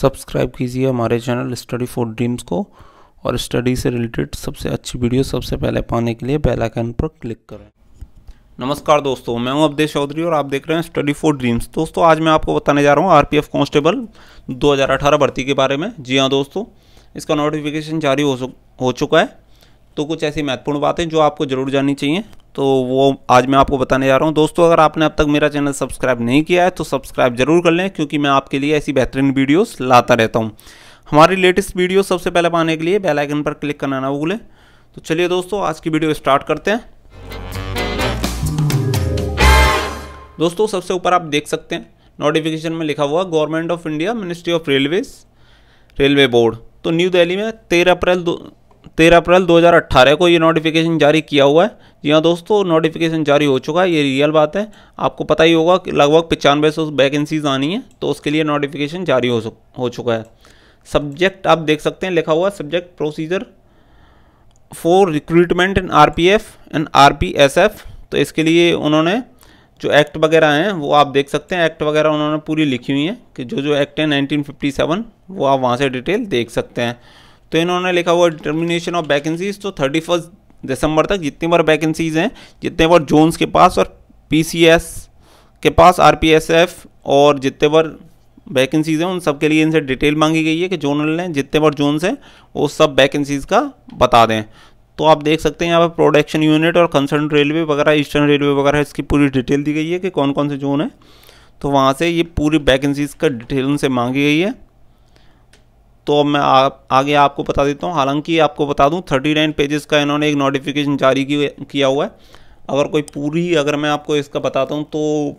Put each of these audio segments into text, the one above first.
Subscribe कीजिए हमारे channel study for dreams को और स्टडी से रिलेटेड सबसे अच्छी वीडियो सबसे पहले पाने के लिए बेल आइकन पर क्लिक करें। नमस्कार दोस्तों, मैं हूं अवधेश चौधरी और आप देख रहे हैं स्टडी फॉर ड्रीम्स। दोस्तों आज मैं आपको बताने जा रहा हूं आरपीएफ कांस्टेबल 2018 भर्ती के बारे में। जी हां दोस्तों, इसका नोटिफिकेशन जारी हो चुका है। तो कुछ ऐसी महत्वपूर्ण बातें जो आपको ज़रूर जाननी चाहिए, तो वो आज मैं आपको बताने जा रहा हूं। दोस्तों अगर आपने अब तक मेरा चैनल सब्सक्राइब नहीं किया है तो सब्सक्राइब जरूर कर लें, क्योंकि मैं आपके लिए ऐसी बेहतरीन वीडियोस लाता रहता हूं। हमारी लेटेस्ट वीडियो सबसे पहले पाने के लिए बेल आइकन पर क्लिक करना ना भूलें। तो चलिए दोस्तों आज की वीडियो स्टार्ट करते हैं। दोस्तों सबसे ऊपर आप देख सकते हैं नोटिफिकेशन में लिखा हुआ government of India, ministry of railway board. तो न्यू दिल्ली में 13 अप्रैल 2018 को ये नोटिफिकेशन जारी किया हुआ है। जी हाँ दोस्तों, नोटिफिकेशन जारी हो चुका है, ये रियल बात है। आपको पता ही होगा कि लगभग 9500 वैकेंसीज आनी है, तो उसके लिए नोटिफिकेशन जारी हो चुका है। सब्जेक्ट आप देख सकते हैं लिखा हुआ subject procedure for recruitment in RPF and RPSF. तो इसके लिए उन्होंने जो एक्ट वगैरह हैं वो आप देख सकते हैं, एक्ट वगैरह उन्होंने पूरी लिखी हुई है कि जो एक्ट है 1957 वो आप वहाँ से डिटेल देख सकते हैं। तो इन्होंने लिखा हुआ डिटर्मिनेशन ऑफ वैकेंसीज, तो 31 दिसंबर तक जितनी बार वैकेंसीज हैं, जितने बार जोन्स के पास और पीसीएस के पास, आरपीएसएफ और जितने बार वैकेंसीज हैं उन सब के लिए इनसे डिटेल मांगी गई है कि जोनल हैं जितने बार जोन्स हैं वो सब वैकेंसीज का बता दें। तो आप देख सकते हैं यहाँ पर प्रोडक्शन यूनिट और कंसर्न रेलवे वगैरह, ईस्टर्न रेलवे वगैरह, इसकी पूरी डिटेल दी गई है कि कौन कौन से जोन है। तो वहाँ से ये पूरी वैकेंसीज का डिटेल उनसे मांगी गई है। तो मैं आगे आपको बता देता हूँ। हालांकि आपको बता दूँ 39 पेजेस का इन्होंने एक नोटिफिकेशन जारी किया हुआ है। अगर मैं आपको इसका बताता हूँ तो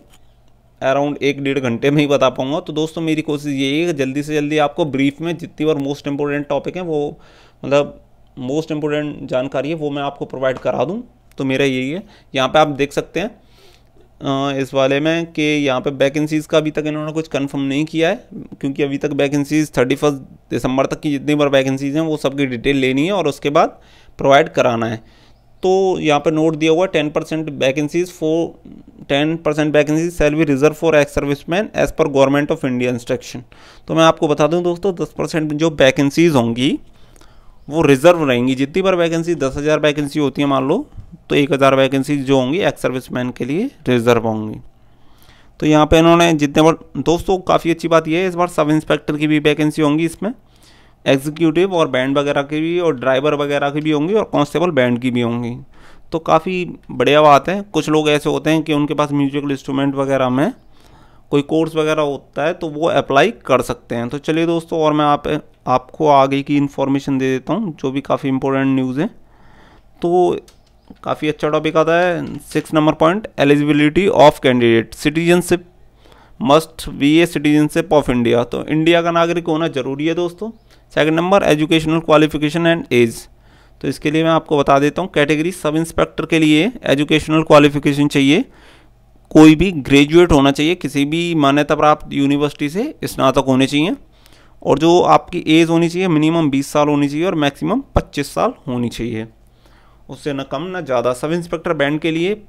अराउंड 1-1.5 घंटे में ही बता पाऊँगा। तो दोस्तों मेरी कोशिश यही है कि जल्दी से जल्दी आपको ब्रीफ में जितनी बार मोस्ट इंपॉर्टेंट टॉपिक है वो, मतलब मोस्ट इंपॉर्टेंट जानकारी है वो मैं आपको प्रोवाइड करा दूँ। तो मेरा यही है। यहाँ पे आप देख सकते हैं इस वाले में कि यहाँ पे वैकेंसीज़ का अभी तक इन्होंने कुछ कंफर्म नहीं किया है, क्योंकि अभी तक वैकेंसीज़ 31 दिसंबर तक की जितनी बार वैकेंसीज़ हैं वो सबकी डिटेल लेनी है और उसके बाद प्रोवाइड कराना है। तो यहाँ पे नोट दिया हुआ 10% vacancies shall be reserve for ex serviceman as per government of India instruction. तो मैं आपको बता दूँ दोस्तों 10% जो वैकेंसीज़ होंगी वो रिजर्व रहेंगी। जितनी बार वैकेंसी 10,000 वैकेंसी होती है मान लो, तो 1,000 वैकेंसी जो होंगी एक्स सर्विसमैन के लिए रिजर्व होंगी। तो यहाँ पे इन्होंने जितने बार, दोस्तों काफ़ी अच्छी बात यह है इस बार सब इंस्पेक्टर की भी वैकेंसी होंगी इसमें, एग्जीक्यूटिव और बैंड वगैरह की भी, और ड्राइवर वगैरह की भी होंगी, और कांस्टेबल बैंड की भी होंगी। तो काफ़ी बढ़िया बात है। कुछ लोग ऐसे होते हैं कि उनके पास म्यूजिकल इंस्ट्रूमेंट वगैरह में कोई कोर्स वगैरह होता है तो वो अप्लाई कर सकते हैं। तो चलिए दोस्तों, और मैं आपको आगे की इन्फॉर्मेशन दे देता हूँ जो भी काफ़ी इंपॉर्टेंट न्यूज़ है। तो काफ़ी अच्छा टॉपिक आता है 6 number point, eligibility of candidate, citizenship must be a citizenship of India. तो इंडिया का नागरिक होना जरूरी है दोस्तों। Second number, educational qualification and age. तो इसके लिए मैं आपको बता देता हूँ कैटेगरी सब इंस्पेक्टर के लिए एजुकेशनल क्वालिफिकेशन चाहिए, कोई भी ग्रेजुएट होना चाहिए, किसी भी मान्यता प्राप्त यूनिवर्सिटी से स्नातक होने चाहिए, और जो आपकी एज होनी चाहिए मिनिमम 20 साल होनी चाहिए और मैक्सिमम 25 साल होनी चाहिए, उससे न कम न ज़्यादा। सब इंस्पेक्टर बैंड के लिए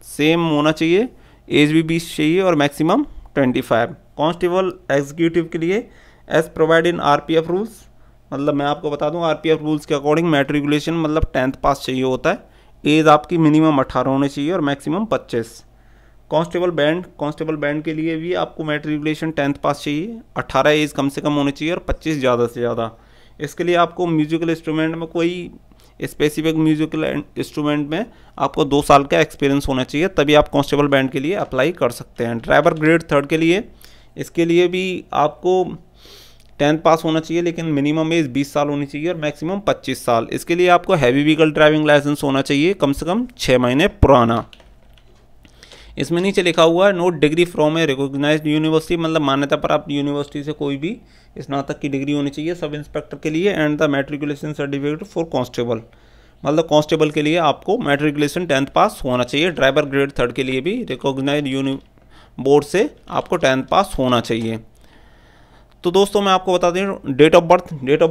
सेम होना चाहिए, एज भी 20 चाहिए और मैक्सिमम 25। कांस्टेबल एग्जीक्यूटिव के लिए age provide in RPF rules, मतलब मैं आपको बता दूं आरपीएफ रूल्स के अकॉर्डिंग मैट्रिकुलेशन मतलब 10th पास चाहिए होता है, एज आपकी मिनिमम 18 होनी चाहिए और मैक्सिमम 25। कांस्टेबल बैंड के लिए भी आपको मैट्रिकुलेशन 10th पास चाहिए, 18 एज कम से कम होनी चाहिए और 25 ज़्यादा से ज़्यादा। इसके लिए आपको म्यूजिकल इंस्ट्रूमेंट में कोई स्पेसिफिक म्यूजिकल इंस्ट्रूमेंट में आपको 2 साल का एक्सपीरियंस होना चाहिए, तभी आप कांस्टेबल बैंड के लिए अप्लाई कर सकते हैं। ड्राइवर ग्रेड 3 के लिए, इसके लिए भी आपको 10th पास होना चाहिए, लेकिन मिनिमम एज 20 साल होनी चाहिए और मैक्सिमम 25 साल। इसके लिए आपको हैवी व्हीकल ड्राइविंग लाइसेंस होना चाहिए, कम से कम 6 महीने पुराना। इसमें नीचे लिखा हुआ है note degree from a recognised university, मतलब मान्यता प्राप्त यूनिवर्सिटी से कोई भी स्नातक की डिग्री होनी चाहिए सब इंस्पेक्टर के लिए, and the matriculation certificate for constable, मतलब कांस्टेबल के लिए आपको मैट्रिकुलेशन 10th पास होना चाहिए। ड्राइवर ग्रेड 3 के लिए भी रिकॉग्नाइज्ड बोर्ड से आपको 10th पास होना चाहिए। तो दोस्तों मैं आपको बता दें डेट ऑफ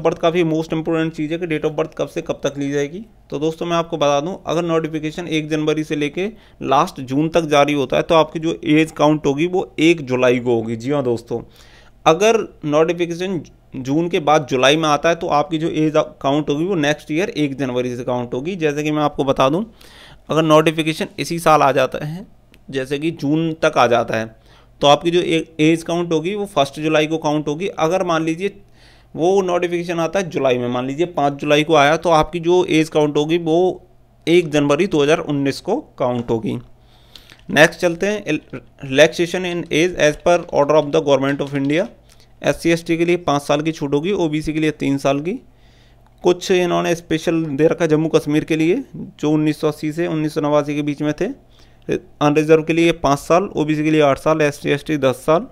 बर्थ काफ़ी मोस्ट इंपोर्टेंट चीज़ है कि डेट ऑफ बर्थ कब से कब तक ली जाएगी। तो दोस्तों मैं आपको बता दूं, अगर नोटिफिकेशन 1 जनवरी से लेके लास्ट जून तक जारी होता है तो आपकी जो एज काउंट होगी वो 1 जुलाई को होगी। जी हाँ दोस्तों, अगर नोटिफिकेशन जून के बाद जुलाई में आता है तो आपकी जो एज काउंट होगी वो नेक्स्ट ईयर 1 जनवरी से काउंट होगी। जैसे कि मैं आपको बता दूं, अगर नोटिफिकेशन इसी साल आ जाता है, जैसे कि जून तक आ जाता है, तो आपकी जो एज काउंट होगी वो 1 जुलाई को काउंट होगी। अगर मान लीजिए वो नोटिफिकेशन आता है जुलाई में, मान लीजिए 5 जुलाई को आया, तो आपकी जो एज काउंट होगी वो 1 जनवरी 2019 को काउंट होगी। नेक्स्ट चलते हैं, relaxation in age as per order of the government of India. SC/ST के लिए 5 साल की छूट होगी, OBC के लिए 3 साल की। कुछ इन्होंने स्पेशल दे रखा जम्मू कश्मीर के लिए, जो 1980 से 1989 के बीच में थे। अनरिजर्व के लिए 5 साल, OBC के लिए 8 साल, SC/ST 10 साल।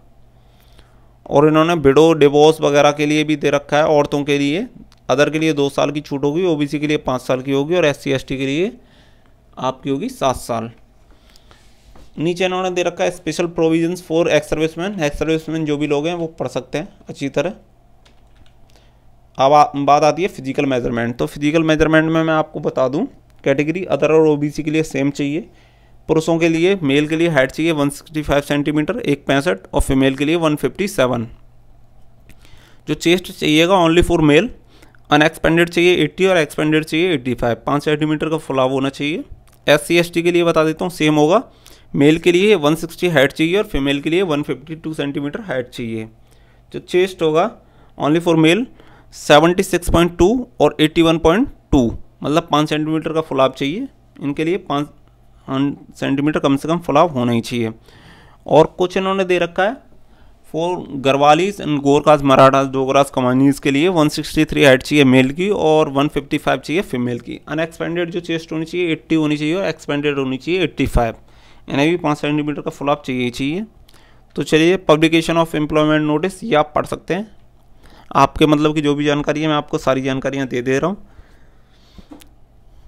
और इन्होंने विडो डिवोर्स वगैरह के लिए भी दे रखा है औरतों के लिए। अदर के लिए 2 साल की छूट होगी, OBC के लिए 5 साल की होगी, और SC/ST के लिए आपकी होगी 7 साल। नीचे इन्होंने दे रखा है special provisions for ex serviceman. Ex serviceman जो भी लोग हैं वो पढ़ सकते हैं अच्छी तरह। अब बात आती है फिजिकल मेजरमेंट। तो फिजिकल मेजरमेंट में मैं आपको बता दूं, कैटेगरी अदर और OBC के लिए सेम चाहिए। पुरुषों के लिए, मेल के लिए हाइट चाहिए 165 सेंटीमीटर 1.65, और फीमेल के लिए 157। जो चेस्ट चाहिएगा ओनली फॉर मेल, अनएक्सपेंडेड चाहिए 80 और एक्सपेंडेड चाहिए 85, 5 सेंटीमीटर का फुलाव होना चाहिए। SC/ST के लिए बता देता हूँ, सेम होगा। मेल के लिए 160 हाइट चाहिए और फीमेल के लिए 152 सेंटीमीटर हाइट चाहिए। जो चेस्ट होगा ओनली फॉर मेल 76.2 और 81.2, मतलब 5 सेंटीमीटर का फुलाव चाहिए। इनके लिए 5 सेंटीमीटर कम से कम फुलाव होना ही चाहिए। और कुछ इन्होंने दे रखा है फॉर गढ़वालीज एंड गोरखास, मराठास, डोगरास, कमानीज के लिए 163 हाइट चाहिए मेल की और 155 चाहिए फीमेल की। अनएक्सपेंडेड जो चेस्ट होनी चाहिए 80 होनी चाहिए और एक्सपेंडेड होनी चाहिए 85। इन्हें भी 5 सेंटीमीटर का फुलाव चाहिए ही चाहिए। तो चलिए, पब्लिकेशन ऑफ एम्प्लॉयमेंट नोटिस ये आप पढ़ सकते हैं। आपके मतलब की जो भी जानकारी है मैं आपको सारी जानकारियाँ दे रहा हूँ।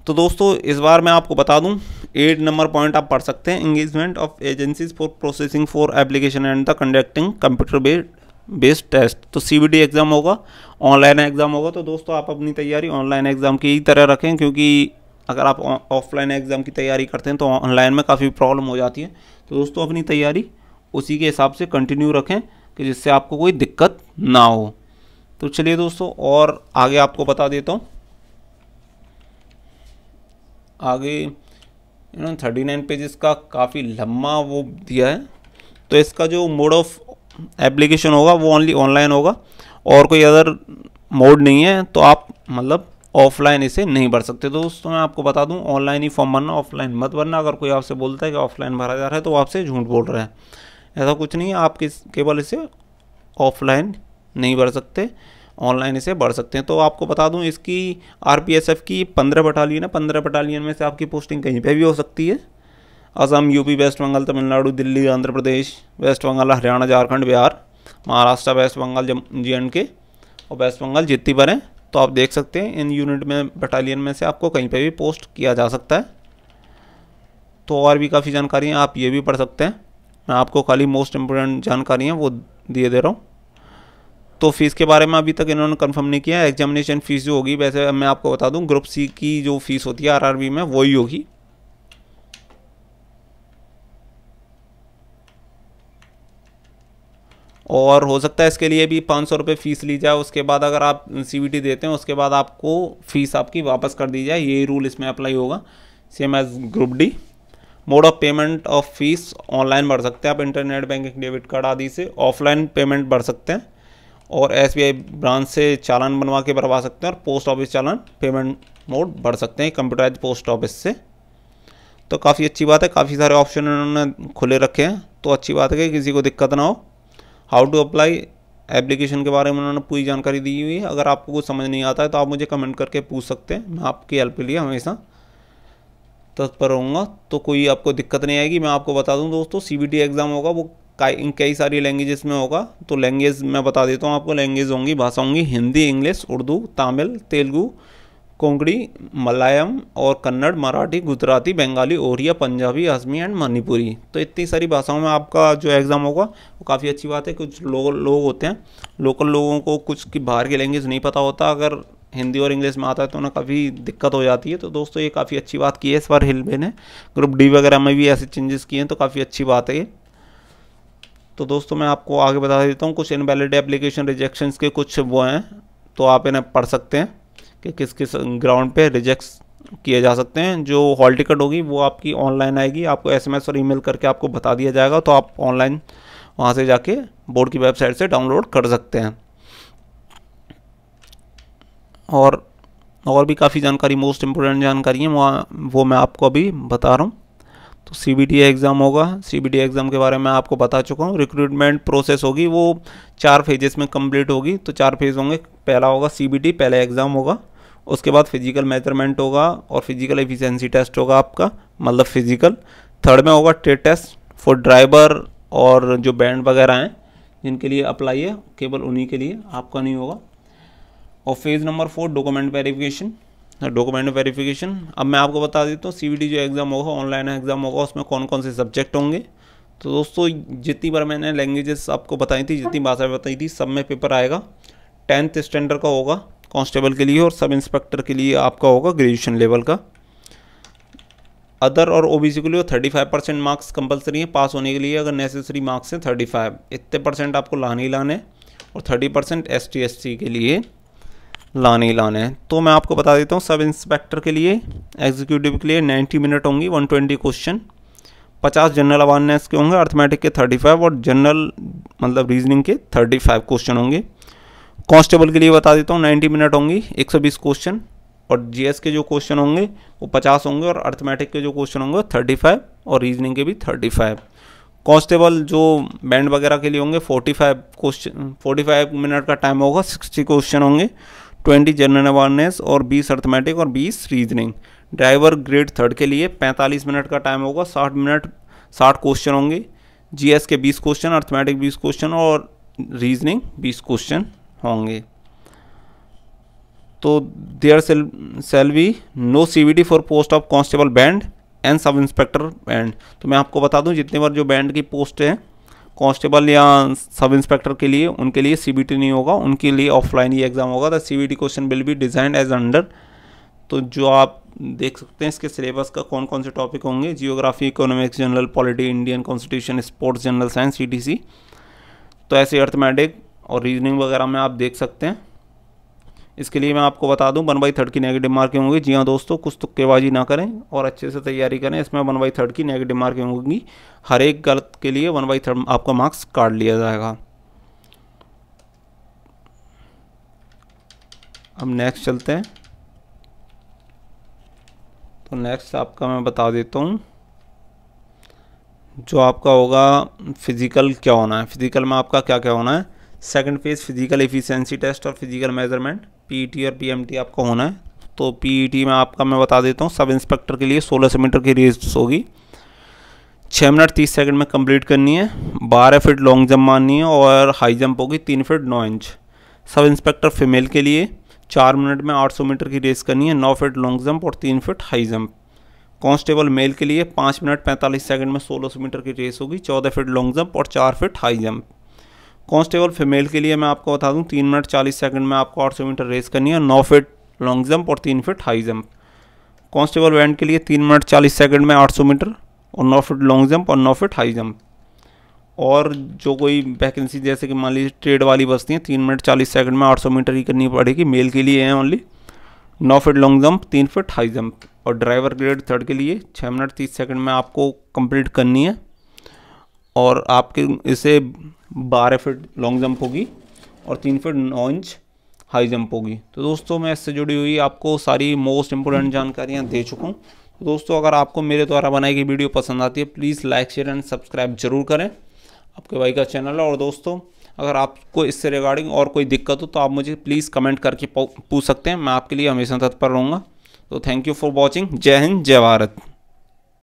तो दोस्तों इस बार मैं आपको बता दूं, 8 नंबर पॉइंट आप पढ़ सकते हैं। Engagement of agencies for processing for application and the conducting computer based test. तो CBT एग्ज़ाम होगा, ऑनलाइन एग्ज़ाम होगा। तो दोस्तों आप अपनी तैयारी ऑनलाइन एग्ज़ाम की तरह रखें, क्योंकि अगर आप ऑफलाइन एग्ज़ाम की तैयारी करते हैं तो ऑनलाइन में काफ़ी प्रॉब्लम हो जाती है। तो दोस्तों अपनी तैयारी उसी के हिसाब से कंटिन्यू रखें कि जिससे आपको कोई दिक्कत ना हो। तो चलिए दोस्तों, और आगे आपको बता देता हूँ। आगे इन्होंने 39 पेजेस का काफ़ी लंबा वो दिया है। तो इसका जो मोड ऑफ एप्लीकेशन होगा वो ओनली ऑनलाइन होगा, और कोई अदर मोड नहीं है। तो आप मतलब ऑफलाइन इसे नहीं भर सकते। दोस्तों मैं आपको बता दूं, ऑनलाइन ही फॉर्म भरना, ऑफलाइन मत भरना। अगर कोई आपसे बोलता है कि ऑफलाइन भरा जा रहा है तो वो आपसे झूठ बोल रहा है। ऐसा कुछ नहीं है, आप केवल इसे ऑफलाइन नहीं भर सकते, ऑनलाइन इसे भर सकते हैं। तो आपको बता दूं, इसकी RPSF की 15 बटालियन है। 15 बटालियन में से आपकी पोस्टिंग कहीं पे भी हो सकती है। असम, UP, वेस्ट बंगाल, तमिलनाडु, दिल्ली, आंध्र प्रदेश, वेस्ट बंगाल, हरियाणा, झारखंड, बिहार, महाराष्ट्र, वेस्ट बंगाल, JNK और वेस्ट बंगाल जितनी बार हैं। तो आप देख सकते हैं इन यूनिट में, बटालियन में से आपको कहीं पे भी पोस्ट किया जा सकता है। तो और भी काफ़ी जानकारी हैं, आप ये भी पढ़ सकते हैं। मैं आपको खाली मोस्ट इम्पोर्टेंट जानकारी हैं वो दे रहा हूँ। तो फीस के बारे में अभी तक इन्होंने कंफर्म नहीं किया। एग्जामिनेशन फीस जो होगी, वैसे मैं आपको बता दूं, ग्रुप C की जो फीस होती है RRB में वही होगी। और हो सकता है इसके लिए भी 500 रुपये फ़ीस ली जाए। उसके बाद अगर आप CBT देते हैं उसके बाद आपको फ़ीस आपकी वापस कर दी जाए। ये रूल इसमें अप्लाई होगा, same age group D। Mode of payment of fees online भर सकते हैं आप, इंटरनेट बैंकिंग, डेबिट कार्ड आदि से ऑफलाइन पेमेंट भर सकते हैं। और SBI ब्रांच से चालान बनवा के भरवा सकते हैं, और पोस्ट ऑफिस चालान पेमेंट मोड भर सकते हैं कंप्यूटराइज पोस्ट ऑफिस से। तो काफ़ी अच्छी बात है, काफ़ी सारे ऑप्शन उन्होंने खुले रखे हैं। तो अच्छी बात है कि किसी को दिक्कत ना हो। हाउ टू अप्लाई एप्लीकेशन के बारे में उन्होंने पूरी जानकारी दी हुई है। अगर आपको कुछ समझ नहीं आता है तो आप मुझे कमेंट करके पूछ सकते हैं, मैं आपकी हेल्प के लिए हमेशा तत्पर रहूँगा। तो कोई आपको दिक्कत नहीं आएगी। मैं आपको बता दूँ दोस्तों, CBT एग्ज़ाम होगा वो कई सारी लैंग्वेजेस में होगा। तो लैंग्वेज मैं बता देता हूँ आपको। लैंग्वेज होंगी, भाषा होंगी हिंदी, इंग्लिश, उर्दू, तमिल, तेलुगु, कोंकणी, मलयालम और कन्नड़, मराठी, गुजराती, बंगाली, ओरिया, पंजाबी, असमी एंड मणिपुरी। तो इतनी सारी भाषाओं में आपका जो एग्ज़ाम होगा वो काफ़ी अच्छी बात है। कुछ लोग होते हैं, लोकल लोगों को कुछ की बाहर की लैंग्वेज नहीं पता होता, अगर हिंदी और इंग्लिश में आता है तो उन्हें काफ़ी दिक्कत हो जाती है। तो दोस्तों ये काफ़ी अच्छी बात की है इस बार रेलवे ने। ग्रुप D वगैरह में भी ऐसे चेंजेस किए हैं, तो काफ़ी अच्छी बात है ये। तो दोस्तों मैं आपको आगे बता देता हूँ, कुछ इनवैलिड एप्लीकेशन रिजेक्शंस के कुछ वो हैं, तो आप इन्हें पढ़ सकते हैं कि किस किस ग्राउंड पे रिजेक्ट किए जा सकते हैं। जो हॉल टिकट होगी वो आपकी ऑनलाइन आएगी, आपको SMS और ईमेल करके आपको बता दिया जाएगा, तो आप ऑनलाइन वहाँ से जाके बोर्ड की वेबसाइट से डाउनलोड कर सकते हैं। और भी काफ़ी जानकारी, मोस्ट इम्पोर्टेंट जानकारी है वो मैं आपको अभी बता रहा हूँ। तो CBT एग्ज़ाम होगा, CBT एग्ज़ाम के बारे में आपको बता चुका हूँ। रिक्रूटमेंट प्रोसेस होगी वो 4 फेजेस में कंप्लीट होगी, तो 4 फेज़ होंगे। पहला होगा CBT, पहला एग्ज़ाम होगा, उसके बाद फिजिकल मेजरमेंट होगा और फिजिकल एफिशिएंसी टेस्ट होगा आपका, मतलब फिजिकल। थर्ड में होगा ट्रेड टेस्ट फॉर ड्राइवर और जो बैंड वगैरह हैं जिनके लिए अप्लाई है, केवल उन्हीं के लिए, आपका नहीं होगा। और फेज़ नंबर 4 डॉक्यूमेंट वेरिफिकेशन। अब मैं आपको बता देता हूँ CBT जो एग्ज़ाम होगा, ऑनलाइन एग्ज़ाम होगा, उसमें कौन कौन से सब्जेक्ट होंगे। तो दोस्तों जितनी बार मैंने लैंग्वेजेस आपको बताई थी, जितनी भाषा बताई थी, सब में पेपर आएगा। 10th स्टैंडर्ड का होगा कांस्टेबल के लिए, और सब इंस्पेक्टर के लिए आपका होगा ग्रेजुएशन लेवल का। अदर और OBC के लिए 35% मार्क्स कंपलसरी है पास होने के लिए, अगर नेसेसरी मार्क्स हैं 35, इतने परसेंट आपको लाने ही लाने, और 30% ST SC के लिए लाने ही लाने हैं। तो मैं आपको बता देता हूँ, सब इंस्पेक्टर के लिए, एग्जीक्यूटिव के लिए 90 मिनट होंगी, 120 क्वेश्चन, 50 जनरल अवेयरनेस के होंगे, अर्थमेटिक के 35 और जनरल मतलब रीजनिंग के 35 क्वेश्चन होंगे। कांस्टेबल के लिए बता देता हूँ 90 मिनट होंगी, 120 क्वेश्चन, और GS के जो क्वेश्चन होंगे वो 50 होंगे, और अर्थमेटिक के जो क्वेश्चन होंगे 35, और रीजनिंग के भी 35। कांस्टेबल जो बैंड वगैरह के लिए होंगे 45 मिनट का टाइम होगा, 60 क्वेश्चन होंगे, 20 जनरल अवेयरनेस और 20 अर्थमेटिक और 20 रीजनिंग। ड्राइवर ग्रेड 3 के लिए 45 मिनट का टाइम होगा, 60 क्वेश्चन होंगे, GS के 20 क्वेश्चन, अर्थमेटिक 20 क्वेश्चन और रीजनिंग 20 क्वेश्चन होंगे। तो there shall be no CBT for post of constable band and sub inspector band. तो मैं आपको बता दूं, जितने बार जो बैंड की पोस्ट है कांस्टेबल या सब इंस्पेक्टर के लिए, उनके लिए CBT नहीं होगा, उनके लिए ऑफलाइन ही एग्जाम होगा। The CBT question will be designed as under. तो जो आप देख सकते हैं इसके सिलेबस का कौन कौन से टॉपिक होंगे, geography, economics, general polity, Indian constitution, sports, general science, CTC। तो ऐसे अर्थमेटिक और रीजनिंग वगैरह में आप देख सकते हैं। इसके लिए मैं आपको बता दूं 1/3 की नेगेटिव मार्किंग होगी। जी हाँ दोस्तों, कुछ तुक्केबाजी ना करें और अच्छे से तैयारी करें। इसमें 1/3 की नेगेटिव मार्किंग होगी, हर एक गलत के लिए 1/3 आपका मार्क्स काट लिया जाएगा। अब नेक्स्ट चलते हैं। तो नेक्स्ट आपका मैं बता देता हूँ, जो आपका होगा फिजिकल क्या होना है। फिजिकल में आपका क्या क्या होना है, second phase physical efficiency test और फिजिकल मेजरमेंट, PET और PMT आपका होना है। तो PET में आपका मैं बता देता हूँ, सब इंस्पेक्टर के लिए 1600 मीटर की रेस होगी, 6 मिनट 30 सेकंड में कंप्लीट करनी है, 12 फीट लॉन्ग जंप मारनी है और हाई जंप होगी 3 feet 9 inch. Sub inspector female के लिए 4 मिनट में 800 मीटर की रेस करनी है, 9 फीट लॉन्ग जंप और 3 feet high jump. Constable male के लिए 5 मिनट 45 सेकंड में 1600 मीटर की रेस होगी, 14 फीट लॉन्ग जंप और 4 feet high jump. Constable female के लिए मैं आपको बता दूं 3 मिनट 40 सेकंड में आपको 800 मीटर रेस करनी है, 9 फीट लॉन्ग जंप और 3 feet high jump. Constable band के लिए 3 मिनट 40 सेकंड में 800 मीटर और 9 फीट लॉन्ग जंप और 9 फीट हाई जंप। और जो कोई वैकेंसी जैसे कि मान लीजिए ट्रेड वाली बसती हैं, 3 मिनट 40 सेकंड में 800 मीटर ही करनी पड़ेगी, मेल के लिए है only, 9 feet long jump 3 feet high jump. और ड्राइवर ग्रेड 3 के लिए 6 मिनट 30 सेकंड में आपको कंप्लीट करनी है और आपके इसे 12 फीट लॉन्ग जंप होगी और 3 फीट 9 इंच हाई जंप होगी। तो दोस्तों मैं इससे जुड़ी हुई आपको सारी मोस्ट इंपोर्टेंट जानकारियाँ दे चुका हूँ। तो दोस्तों अगर आपको मेरे द्वारा बनाई गई वीडियो पसंद आती है, please like share and subscribe जरूर करें, आपके भाई का चैनल है। और दोस्तों अगर आपको इससे रिगार्डिंग और कोई दिक्कत हो तो आप मुझे प्लीज़ कमेंट करके पूछ सकते हैं, मैं आपके लिए हमेशा तत्पर रहूँगा। तो थैंक यू फॉर वॉचिंग। जय हिंद, जय भारत।